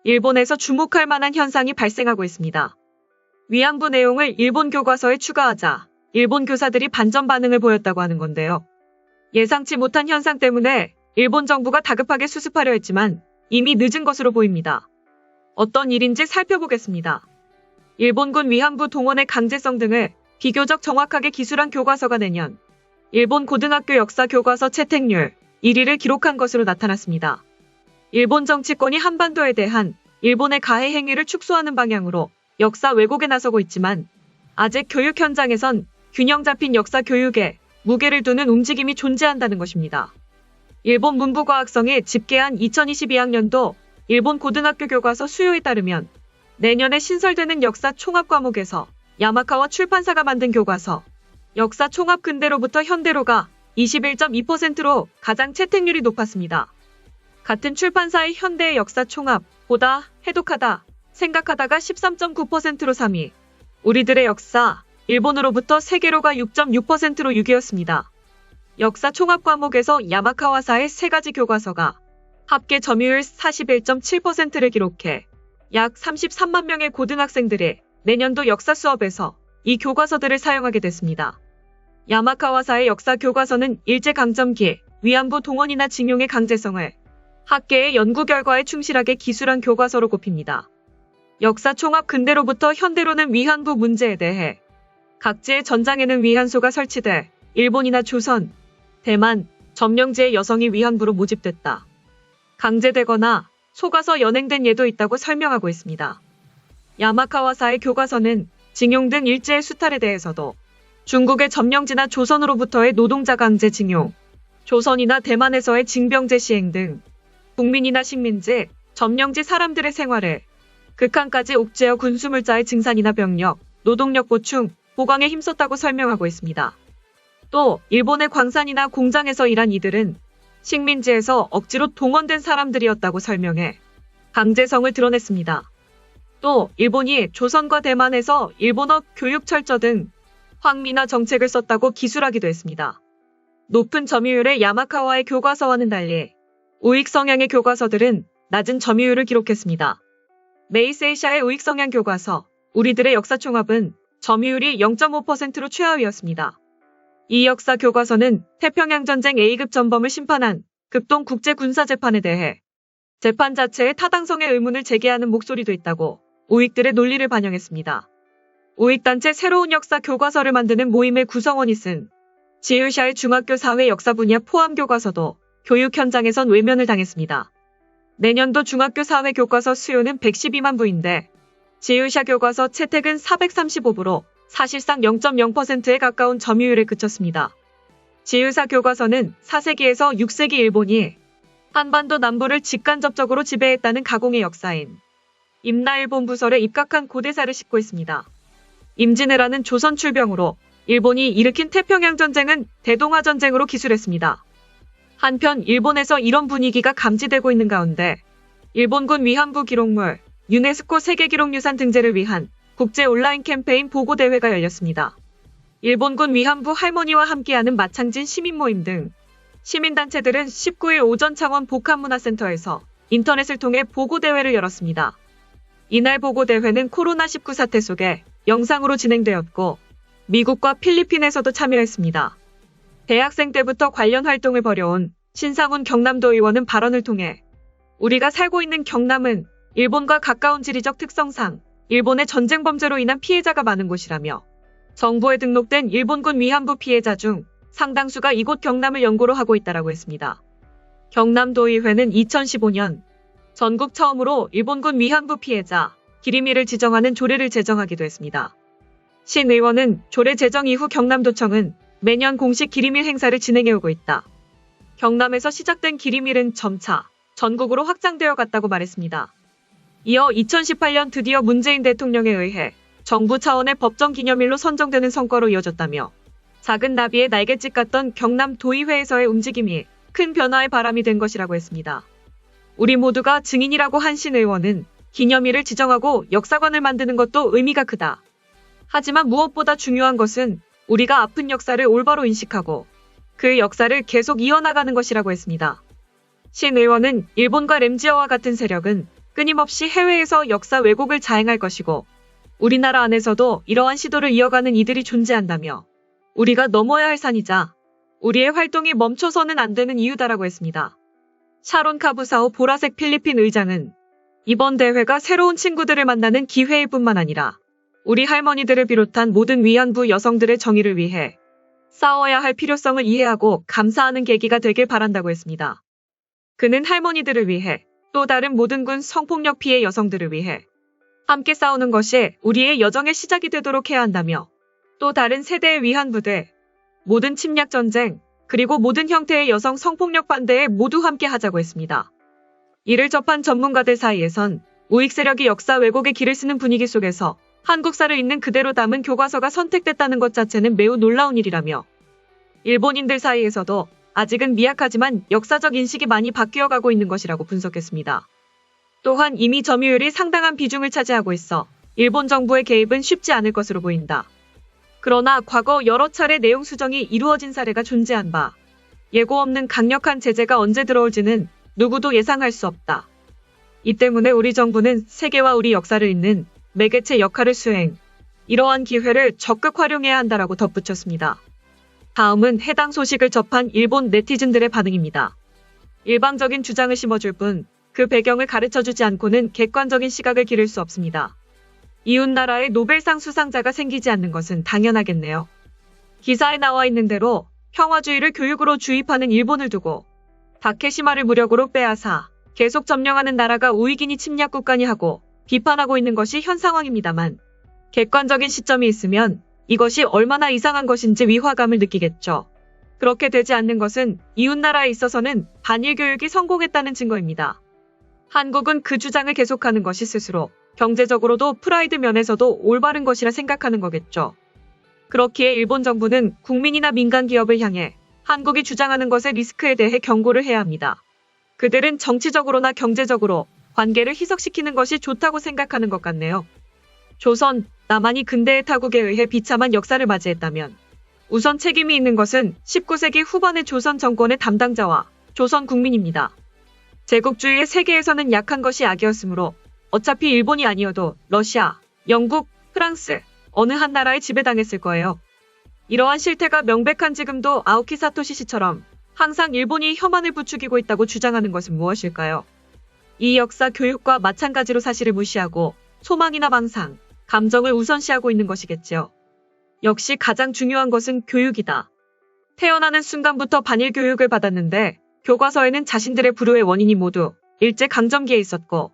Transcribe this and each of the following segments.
일본에서 주목할 만한 현상이 발생하고 있습니다. 위안부 내용을 일본 교과서에 추가하자 일본 교사들이 반전 반응을 보였다고 하는 건데요. 예상치 못한 현상 때문에 일본 정부가 다급하게 수습하려 했지만 이미 늦은 것으로 보입니다. 어떤 일인지 살펴보겠습니다. 일본군 위안부 동원의 강제성 등을 비교적 정확하게 기술한 교과서가 내년 일본 고등학교 역사 교과서 채택률 1위를 기록한 것으로 나타났습니다. 일본 정치권이 한반도에 대한 일본의 가해 행위를 축소하는 방향으로 역사 왜곡에 나서고 있지만 아직 교육 현장에선 균형 잡힌 역사 교육에 무게를 두는 움직임이 존재한다는 것입니다. 일본 문부과학성이 집계한 2022학년도 일본 고등학교 교과서 수요에 따르면 내년에 신설되는 역사 총합 과목에서 야마카와 출판사가 만든 교과서 역사 총합 근대로부터 현대로가 21.2%로 가장 채택률이 높았습니다. 같은 출판사의 현대의 역사 총합 보다 해독하다 생각하다가 13.9%로 3위. 우리들의 역사 일본으로부터 세계로가 6.6%로 6위였습니다. 역사 총합 과목에서 야마카와사의 세 가지 교과서가 합계 점유율 41.7%를 기록해 약 33만 명의 고등학생들이 내년도 역사 수업에서 이 교과서들을 사용하게 됐습니다. 야마카와사의 역사 교과서는 일제강점기 위안부 동원이나 징용의 강제성을 학계의 연구 결과에 충실하게 기술한 교과서로 꼽힙니다. 역사 총합 근대로부터 현대로는 위안부 문제에 대해 각지의 전장에는 위안소가 설치돼 일본이나 조선, 대만, 점령지의 여성이 위안부로 모집됐다. 강제되거나 속아서 연행된 예도 있다고 설명하고 있습니다. 야마카와사의 교과서는 징용 등 일제의 수탈에 대해서도 중국의 점령지나 조선으로부터의 노동자 강제 징용, 조선이나 대만에서의 징병제 시행 등 국민이나 식민지, 점령지 사람들의 생활을 극한까지 옥죄어 군수물자의 증산이나 병력, 노동력 보충, 보강에 힘썼다고 설명하고 있습니다. 또 일본의 광산이나 공장에서 일한 이들은 식민지에서 억지로 동원된 사람들이었다고 설명해 강제성을 드러냈습니다. 또 일본이 조선과 대만에서 일본어 교육 철저 등 황민화 정책을 썼다고 기술하기도 했습니다. 높은 점유율의 야마카와의 교과서와는 달리 우익 성향의 교과서들은 낮은 점유율을 기록했습니다. 메이세이샤의 우익 성향 교과서 우리들의 역사 총합은 점유율이 0.5%로 최하위였습니다. 이 역사 교과서는 태평양전쟁 A급 전범을 심판한 극동 국제군사재판에 대해 재판 자체의 타당성의 의문을 제기하는 목소리도 있다고 우익들의 논리를 반영했습니다. 우익단체 새로운 역사 교과서를 만드는 모임의 구성원이 쓴 지읒샤의 중학교 사회 역사 분야 포함 교과서도 교육 현장에선 외면을 당했습니다. 내년도 중학교 사회 교과서 수요는 112만 부인데 지읒샤 교과서 채택은 435부로 사실상 0.0%에 가까운 점유율에 그쳤습니다. 지읒샤 교과서는 4세기에서 6세기 일본이 한반도 남부를 직간접적으로 지배했다는 가공의 역사인 임나일본 부설에 입각한 고대사를 싣고 있습니다. 임진왜란은 조선 출병으로 일본이 일으킨 태평양전쟁은 대동아전쟁으로 기술했습니다. 한편 일본에서 이런 분위기가 감지되고 있는 가운데 일본군 위안부 기록물 유네스코 세계기록유산 등재를 위한 국제 온라인 캠페인 보고대회가 열렸습니다. 일본군 위안부 할머니와 함께하는 마창진 시민모임 등 시민단체들은 19일 오전 창원 복합문화센터에서 인터넷을 통해 보고대회를 열었습니다. 이날 보고대회는 코로나19 사태 속에 영상으로 진행되었고 미국과 필리핀에서도 참여했습니다. 대학생 때부터 관련 활동을 벌여온 신상훈 경남도 의원은 발언을 통해 우리가 살고 있는 경남은 일본과 가까운 지리적 특성상 일본의 전쟁 범죄로 인한 피해자가 많은 곳이라며 정부에 등록된 일본군 위안부 피해자 중 상당수가 이곳 경남을 연고로 하고 있다고 했습니다. 경남도의회는 2015년 전국 처음으로 일본군 위안부 피해자 기리미를 지정하는 조례를 제정하기도 했습니다. 신 의원은 조례 제정 이후 경남도청은 매년 공식 기리밀 행사를 진행해오고 있다. 경남에서 시작된 기리밀은 점차 전국으로 확장되어 갔다고 말했습니다. 이어 2018년 드디어 문재인 대통령에 의해 정부 차원의 법정 기념일로 선정되는 성과로 이어졌다며 작은 나비의 날갯짓 같던 경남 도의회에서의 움직임이 큰 변화의 바람이 된 것이라고 했습니다. 우리 모두가 증인이라고 한 신 의원은 기념일을 지정하고 역사관을 만드는 것도 의미가 크다. 하지만 무엇보다 중요한 것은 우리가 아픈 역사를 올바로 인식하고 그 역사를 계속 이어나가는 것이라고 했습니다. 신 의원은 일본과 램지어와 같은 세력은 끊임없이 해외에서 역사 왜곡을 자행할 것이고 우리나라 안에서도 이러한 시도를 이어가는 이들이 존재한다며 우리가 넘어야 할 산이자 우리의 활동이 멈춰서는 안 되는 이유다라고 했습니다. 샤론 카부사오 보라색 필리핀 의장은 이번 대회가 새로운 친구들을 만나는 기회일 뿐만 아니라 우리 할머니들을 비롯한 모든 위안부 여성들의 정의를 위해 싸워야 할 필요성을 이해하고 감사하는 계기가 되길 바란다고 했습니다. 그는 할머니들을 위해 또 다른 모든 군 성폭력 피해 여성들을 위해 함께 싸우는 것이 우리의 여정의 시작이 되도록 해야 한다며 또 다른 세대의 위안부들, 모든 침략 전쟁, 그리고 모든 형태의 여성 성폭력 반대에 모두 함께 하자고 했습니다. 이를 접한 전문가들 사이에선 우익 세력이 역사 왜곡의 길을 쓰는 분위기 속에서 한국사를 있는 그대로 담은 교과서가 선택됐다는 것 자체는 매우 놀라운 일이라며 일본인들 사이에서도 아직은 미약하지만 역사적 인식이 많이 바뀌어가고 있는 것이라고 분석했습니다. 또한 이미 점유율이 상당한 비중을 차지하고 있어 일본 정부의 개입은 쉽지 않을 것으로 보인다. 그러나 과거 여러 차례 내용 수정이 이루어진 사례가 존재한 바 예고 없는 강력한 제재가 언제 들어올지는 누구도 예상할 수 없다. 이 때문에 우리 정부는 세계와 우리 역사를 잇는 매개체 역할을 수행, 이러한 기회를 적극 활용해야 한다라고 덧붙였습니다. 다음은 해당 소식을 접한 일본 네티즌들의 반응입니다. 일방적인 주장을 심어줄 뿐 그 배경을 가르쳐주지 않고는 객관적인 시각을 기를 수 없습니다. 이웃나라의 노벨상 수상자가 생기지 않는 것은 당연하겠네요. 기사에 나와 있는 대로 평화주의를 교육으로 주입하는 일본을 두고 다케시마를 무력으로 빼앗아 계속 점령하는 나라가 우익이니 침략국가니 하고 비판하고 있는 것이 현 상황입니다만 객관적인 시점이 있으면 이것이 얼마나 이상한 것인지 위화감을 느끼겠죠. 그렇게 되지 않는 것은 이웃나라에 있어서는 반일 교육이 성공했다는 증거입니다. 한국은 그 주장을 계속하는 것이 스스로 경제적으로도 프라이드 면에서도 올바른 것이라 생각하는 거겠죠. 그렇기에 일본 정부는 국민이나 민간 기업을 향해 한국이 주장하는 것의 리스크에 대해 경고를 해야 합니다. 그들은 정치적으로나 경제적으로 관계를 희석시키는 것이 좋다고 생각하는 것 같네요. 조선, 남한이 근대의 타국에 의해 비참한 역사를 맞이했다면 우선 책임이 있는 것은 19세기 후반의 조선 정권의 담당자와 조선 국민입니다. 제국주의의 세계에서는 약한 것이 악이었으므로 어차피 일본이 아니어도 러시아, 영국, 프랑스 어느 한 나라에 지배당했을 거예요. 이러한 실태가 명백한 지금도 아오키 사토시 씨처럼 항상 일본이 혐한을 부추기고 있다고 주장하는 것은 무엇일까요? 이 역사 교육과 마찬가지로 사실을 무시하고 소망이나 망상, 감정을 우선시하고 있는 것이겠지요. 역시 가장 중요한 것은 교육이다. 태어나는 순간부터 반일 교육을 받았는데 교과서에는 자신들의 불효의 원인이 모두 일제강점기에 있었고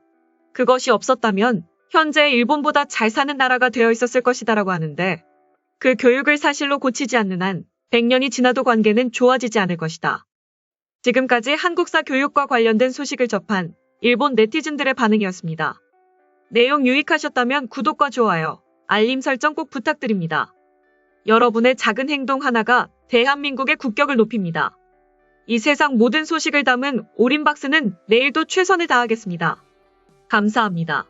그것이 없었다면 현재의 일본보다 잘 사는 나라가 되어 있었을 것이다라고 하는데 그 교육을 사실로 고치지 않는 한 100년이 지나도 관계는 좋아지지 않을 것이다. 지금까지 한국사 교육과 관련된 소식을 접한 일본 네티즌들의 반응이었습니다. 내용 유익하셨다면 구독과 좋아요, 알림 설정 꼭 부탁드립니다. 여러분의 작은 행동 하나가 대한민국의 국격을 높입니다. 이 세상 모든 소식을 담은 올인박스는 내일도 최선을 다하겠습니다. 감사합니다.